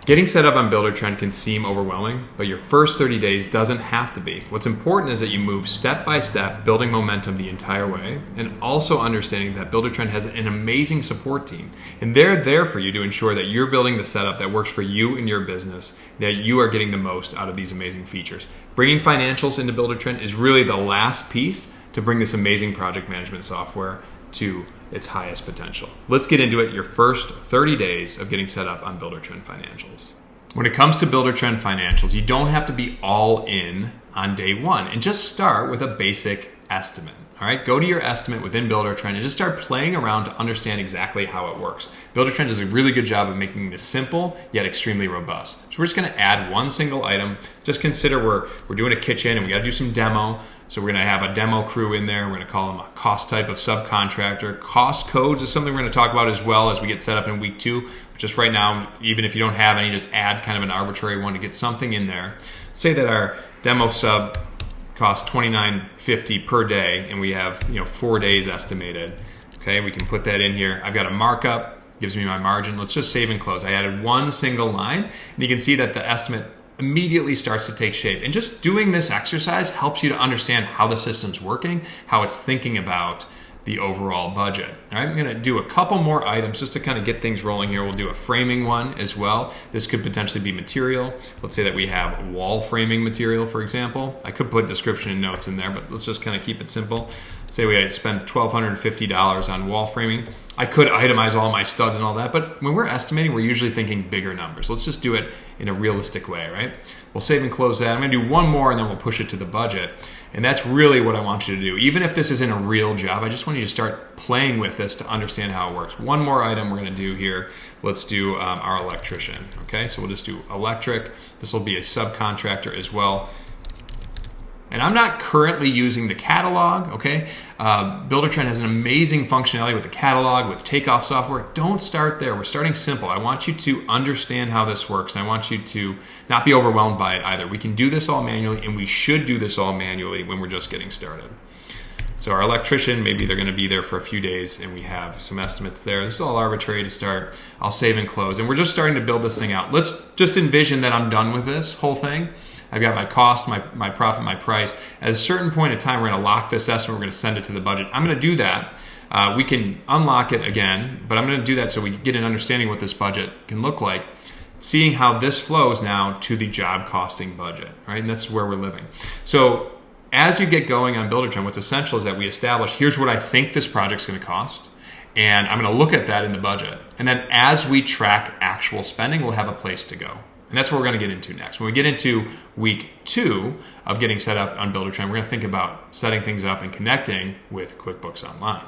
Getting set up on Buildertrend can seem overwhelming, but your first 30 days doesn't have to be. What's important is that you move step by step, building momentum the entire way, and also understanding that Buildertrend has an amazing support team. And they're there for you to ensure that you're building the setup that works for you and your business, that you are getting the most out of these amazing features. Bringing financials into Buildertrend is really the last piece to bring this amazing project management software to its highest potential. Let's get into it, your first 30 days of getting set up on Buildertrend Financials. When it comes to Buildertrend Financials, you don't have to be all in on day one, and just start with a basic estimate. All right, go to your estimate within Buildertrend and just start playing around to understand exactly how it works. Buildertrend does a really good job of making this simple yet extremely robust. So we're just going to add one single item. Just consider we're doing a kitchen and we got to do some demo. So we're going to have a demo crew in there. We're going to call them a cost type of subcontractor. Cost codes is something we're going to talk about as well as we get set up in week 2. Just right now, even if you don't have any, just add kind of an arbitrary one to get something in there. Say that our demo sub costs $29.50 per day, and we have 4 days estimated. Okay, we can put that in here. I've got a markup, gives me my margin. Let's just save and close. I added one single line, and you can see that the estimate immediately starts to take shape. And just doing this exercise helps you to understand how the system's working, how it's thinking about the overall budget. All right, I'm going to do a couple more items just to kind of get things rolling here. We'll do a framing one as well. This could potentially be material. Let's say that we have wall framing material, for example. I could put description and notes in there, but let's just kind of keep it simple. Say we had spent $1,250 on wall framing. I could itemize all my studs and all that, but when we're estimating, we're usually thinking bigger numbers. Let's just do it in a realistic way, right? We'll save and close that. I'm going to do one more and then we'll push it to the budget. And that's really what I want you to do. Even if this isn't a real job, I just want you to start playing with this to understand how it works. One more item we're going to do here. Let's do our electrician. Okay, so we'll just do electric. This will be a subcontractor as well. And I'm not currently using the catalog, okay? Buildertrend has an amazing functionality with the catalog, with takeoff software. Don't start there. We're starting simple. I want you to understand how this works, and I want you to not be overwhelmed by it either. We can do this all manually, and we should do this all manually when we're just getting started. So our electrician, maybe they're going to be there for a few days, and we have some estimates there. This is all arbitrary to start. I'll save and close. And we're just starting to build this thing out. Let's just envision that I'm done with this whole thing. I've got my cost, my profit, my price. At a certain point in time, we're going to lock this estimate. We're going to send it to the budget. I'm going to do that. We can unlock it again, but I'm going to do that so we get an understanding what this budget can look like, seeing how this flows now to the job costing budget, right? And that's where we're living. So as you get going on Buildertrend, what's essential is that we establish, here's what I think this project's going to cost, and I'm going to look at that in the budget. And then as we track actual spending, we'll have a place to go. And that's what we're going to get into next. When we get into week 2 of getting set up on Buildertrend, we're going to think about setting things up and connecting with QuickBooks Online.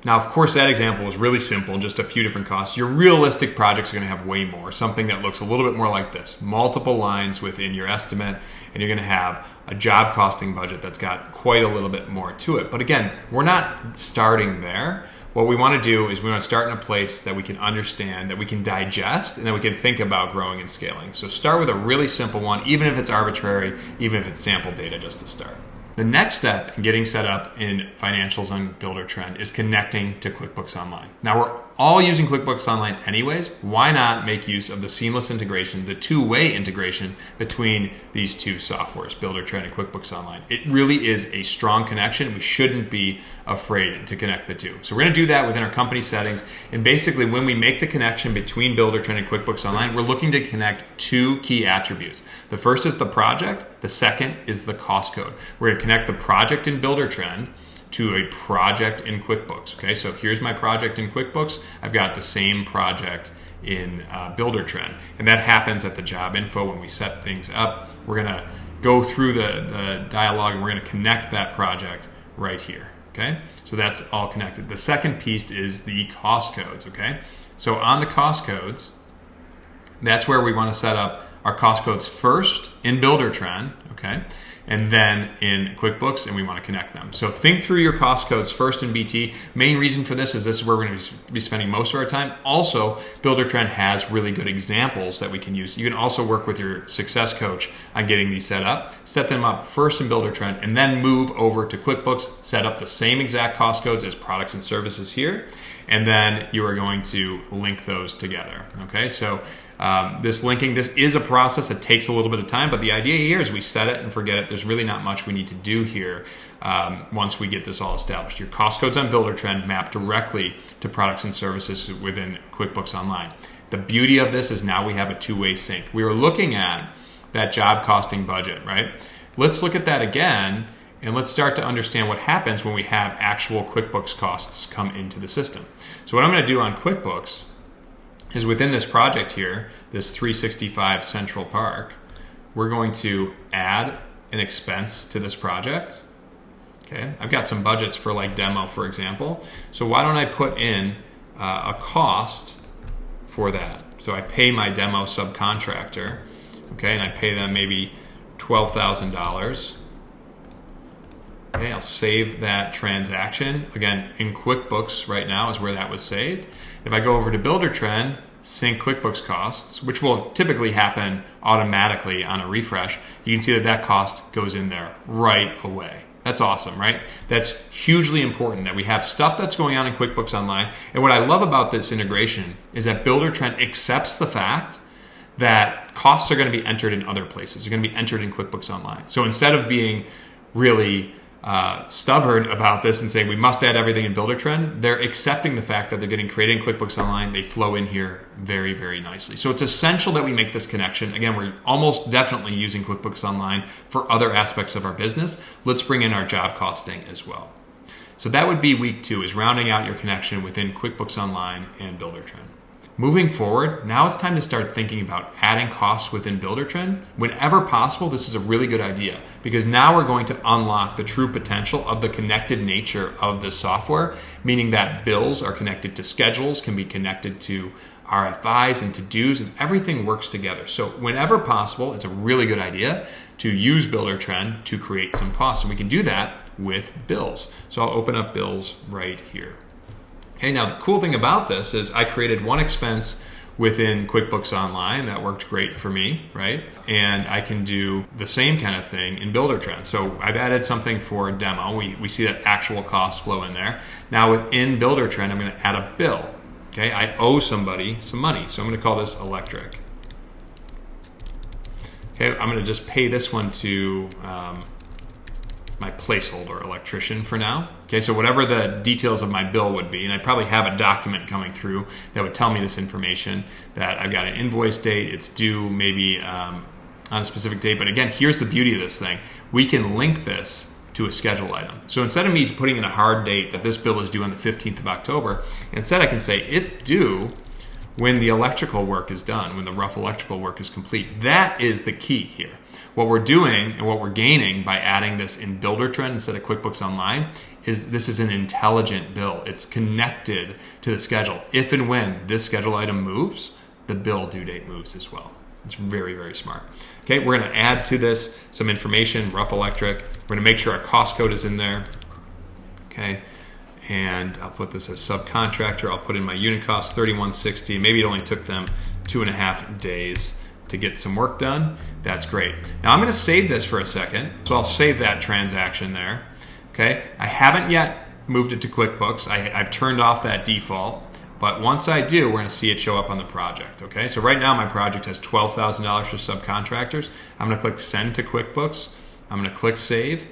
Now, of course, that example is really simple, just a few different costs. Your realistic projects are going to have way more, something that looks a little bit more like this. Multiple lines within your estimate, and you're going to have a job costing budget that's got quite a little bit more to it. But again, we're not starting there. What we want to do is we want to start in a place that we can understand, that we can digest, and that we can think about growing and scaling. So start with a really simple one, even if it's arbitrary, even if it's sample data just to start. The next step in getting set up in financials on Buildertrend is connecting to QuickBooks Online. Now, we're all using QuickBooks Online anyways. Why not make use of the seamless integration, the two-way integration between these two softwares, Buildertrend and QuickBooks Online? It really is a strong connection. We shouldn't be afraid to connect the two. So we're going to do that within our company settings. And basically, when we make the connection between Buildertrend and QuickBooks Online, we're looking to connect 2 key attributes. The first is the project. The second is the cost code. We're going to connect the project in Buildertrend to a project in QuickBooks. Okay, so here's my project in QuickBooks. I've got the same project in Buildertrend. And that happens at the job info when we set things up. We're going to go through the dialogue and we're going to connect that project right here. Okay, so that's all connected. The second piece is the cost codes. Okay, so on the cost codes, that's where we want to set up our cost codes first in Buildertrend, okay, and then in QuickBooks, and we want to connect them. So think through your cost codes first in BT. Main reason for this is where we're going to be spending most of our time. Also, Buildertrend has really good examples that we can use. You can also work with your success coach on getting these set up. Set them up first in Buildertrend, and then move over to QuickBooks, set up the same exact cost codes as products and services here, and then you are going to link those together. Okay, so this linking, this is a process that takes a little bit of time, but the idea here is we set it and forget it. There's really not much we need to do here once we get this all established. Your cost codes on Buildertrend map directly to products and services within QuickBooks Online. The beauty of this is now we have a two-way sync. We were looking at that job costing budget, right? Let's look at that again, and let's start to understand what happens when we have actual QuickBooks costs come into the system. So what I'm going to do on QuickBooks is within this project here, this 365 Central Park, we're going to add an expense to this project. Okay, I've got some budgets for like demo, for example. So why don't I put in a cost for that? So I pay my demo subcontractor, okay, and I pay them maybe $12,000. Okay, I'll save that transaction. Again, in QuickBooks right now is where that was saved. If I go over to Buildertrend, sync QuickBooks costs, which will typically happen automatically on a refresh, you can see that that cost goes in there right away. That's awesome, right? That's hugely important that we have stuff that's going on in QuickBooks Online. And what I love about this integration is that Buildertrend accepts the fact that costs are going to be entered in other places. They're going to be entered in QuickBooks Online. So instead of being really stubborn about this and saying we must add everything in Buildertrend, they're accepting the fact that they're getting created in QuickBooks Online. They flow in here very, very nicely. So it's essential that we make this connection. Again, we're almost definitely using QuickBooks Online for other aspects of our business. Let's bring in our job costing as well. So that would be week 2, is rounding out your connection within QuickBooks Online and Buildertrend. Moving forward, now it's time to start thinking about adding costs within Buildertrend. Whenever possible, this is a really good idea because now we're going to unlock the true potential of the connected nature of the software, meaning that bills are connected to schedules, can be connected to RFIs and to-dos, and everything works together. So whenever possible, it's a really good idea to use Buildertrend to create some costs, and we can do that with bills. So I'll open up bills right here. Okay, now the cool thing about this is I created one expense within QuickBooks Online that worked great for me, right? And I can do the same kind of thing in Buildertrend. So I've added something for a demo. We see that actual costs flow in there. Now within Buildertrend, I'm going to add a bill. Okay, I owe somebody some money, so I'm going to call this electric. Okay, I'm going to just pay this one to my placeholder electrician for now. Okay, so whatever the details of my bill would be, and I probably have a document coming through that would tell me this information, that I've got an invoice date, it's due maybe on a specific date. But again, here's the beauty of this thing. We can link this to a schedule item. So instead of me putting in a hard date that this bill is due on the 15th of October, instead I can say it's due when the electrical work is done, when the rough electrical work is complete. That is the key here. What we're doing and what we're gaining by adding this in Buildertrend instead of QuickBooks Online is this is an intelligent bill. It's connected to the schedule. If and when this schedule item moves, the bill due date moves as well. It's very, very smart. Okay, we're going to add to this some information, rough electric. We're going to make sure our cost code is in there. Okay, and I'll put this as subcontractor. I'll put in my unit cost, $31.60. Maybe it only took them 2.5 days to get some work done. That's great. Now I'm going to save this for a second. So I'll save that transaction there. Okay, I haven't yet moved it to QuickBooks. I've turned off that default. But once I do, we're going to see it show up on the project. Okay, so right now my project has $12,000 for subcontractors. I'm going to click Send to QuickBooks. I'm going to click Save.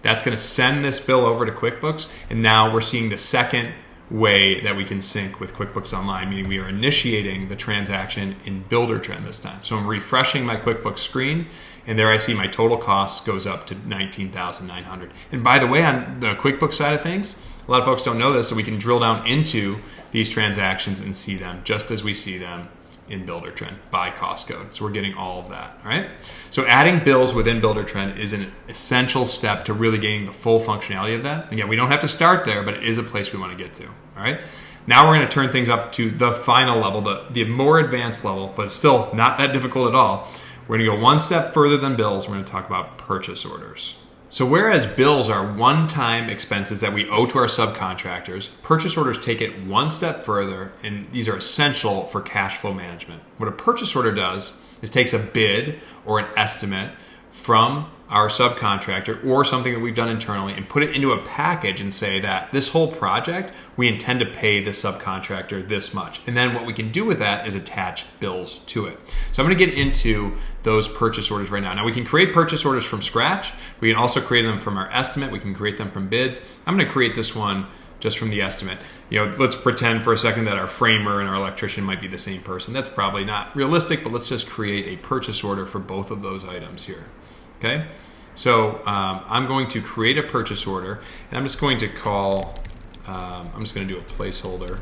That's going to send this bill over to QuickBooks. And now we're seeing the second way that we can sync with QuickBooks Online, meaning we are initiating the transaction in Buildertrend this time. So I'm refreshing my QuickBooks screen, and there I see my total cost goes up to $19,900. And by the way, on the QuickBooks side of things, a lot of folks don't know this, so we can drill down into these transactions and see them just as we see them in Buildertrend by cost code. So we're getting all of that, all right? So adding bills within Buildertrend is an essential step to really gaining the full functionality of that. Again, we don't have to start there, but it is a place we want to get to, all right? Now we're going to turn things up to the final level, the more advanced level, but it's still not that difficult at all. We're going to go one step further than bills. We're going to talk about purchase orders. So whereas bills are one-time expenses that we owe to our subcontractors, purchase orders take it one step further, and these are essential for cash flow management. What a purchase order does is takes a bid or an estimate from our subcontractor or something that we've done internally and put it into a package and say that this whole project, we intend to pay the subcontractor this much. And then what we can do with that is attach bills to it. So I'm going to get into those purchase orders right now. Now we can create purchase orders from scratch. We can also create them from our estimate. We can create them from bids. I'm going to create this one just from the estimate. Let's pretend for a second that our framer and our electrician might be the same person. That's probably not realistic, but let's just create a purchase order for both of those items here. Okay, so I'm going to create a purchase order, and I'm just going to call, I'm just going to do a placeholder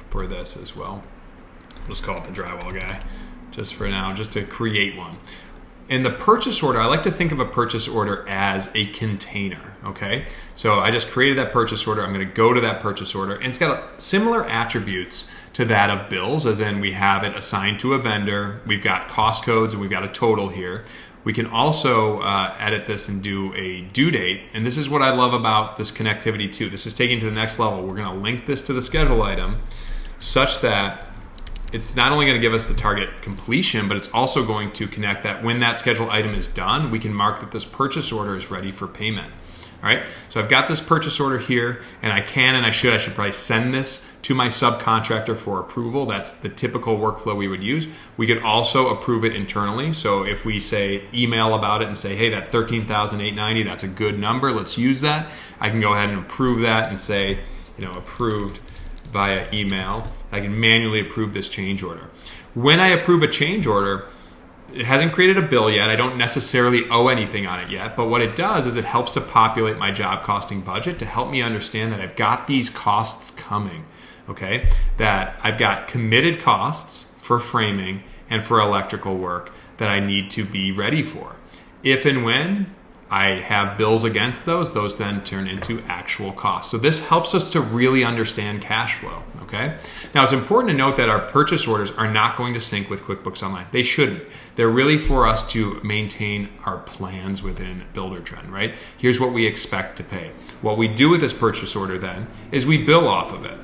for this as well. I'll just call it the drywall guy, just for now, just to create one. In the purchase order, I like to think of a purchase order as a container, okay? So I just created that purchase order. I'm going to go to that purchase order, and it's got similar attributes to that of bills, as in we have it assigned to a vendor, we've got cost codes, and we've got a total here. We can also edit this and do a due date. And this is what I love about this connectivity too. This is taking to the next level. We're going to link this to the schedule item such that it's not only going to give us the target completion, but it's also going to connect that when that schedule item is done, we can mark that this purchase order is ready for payment. All right, so I've got this purchase order here, and I should probably send this to my subcontractor for approval. That's the typical workflow we would use. We could also approve it internally. So if we say email about it and say, hey, that $13,890, that's a good number, let's use that. I can go ahead and approve that and say, approved via email. I can manually approve this change order. When I approve a change order, it hasn't created a bill yet. I don't necessarily owe anything on it yet, but what it does is it helps to populate my job costing budget to help me understand that I've got these costs coming, okay? That I've got committed costs for framing and for electrical work that I need to be ready for. If and when I have bills against those then turn into actual costs. So this helps us to really understand cash flow, okay? Now it's important to note that our purchase orders are not going to sync with QuickBooks Online. They shouldn't. They're really for us to maintain our plans within Buildertrend, right? Here's what we expect to pay. What we do with this purchase order then is we bill off of it.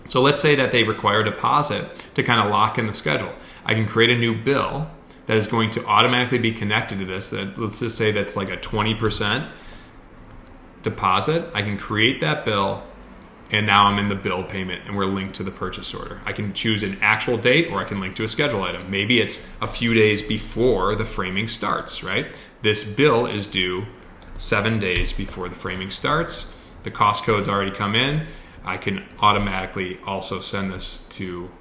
So let's say that they require a deposit to kind of lock in the schedule. I can create a new bill that is going to automatically be connected to this. Let's just say that's like a 20% deposit. I can create that bill, and now I'm in the bill payment, and we're linked to the purchase order. I can choose an actual date, or I can link to a schedule item. Maybe it's a few days before the framing starts, right? This bill is due 7 days before the framing starts. The cost code's already come in. I can automatically also send this to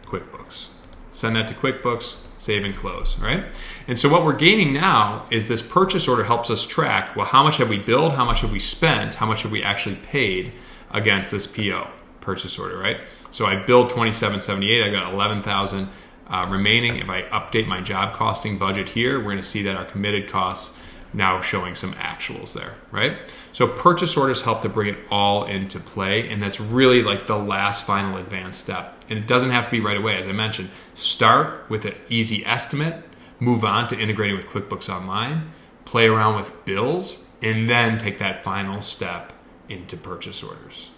QuickBooks. Send that to QuickBooks, save and close, right? And so what we're gaining now is this purchase order helps us track, well, how much have we billed, how much have we spent, how much have we actually paid against this PO, purchase order, right? So I billed $27.78, I got $11,000 remaining. If I update my job costing budget here, we're gonna see that our committed costs now showing some actuals there, right? So purchase orders help to bring it all into play, and that's really like the last final advanced step. And it doesn't have to be right away. As I mentioned, start with an easy estimate, move on to integrating with QuickBooks Online, play around with bills, and then take that final step into purchase orders.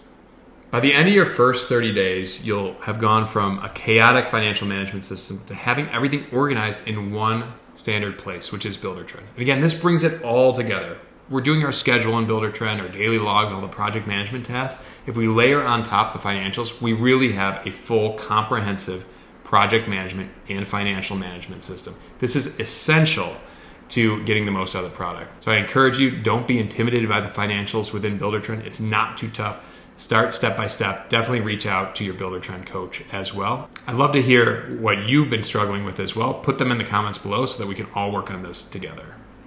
By the end of your first 30 days, you'll have gone from a chaotic financial management system to having everything organized in one standard place, which is Buildertrend. And again, this brings it all together. We're doing our schedule in Buildertrend, our daily log, all the project management tasks. If we layer on top the financials, we really have a full, comprehensive project management and financial management system. This is essential to getting the most out of the product. So I encourage you, don't be intimidated by the financials within Buildertrend. It's not too tough. Start step by step. Definitely reach out to your Buildertrend coach as well. I'd love to hear what you've been struggling with as well. Put them in the comments below so that we can all work on this together.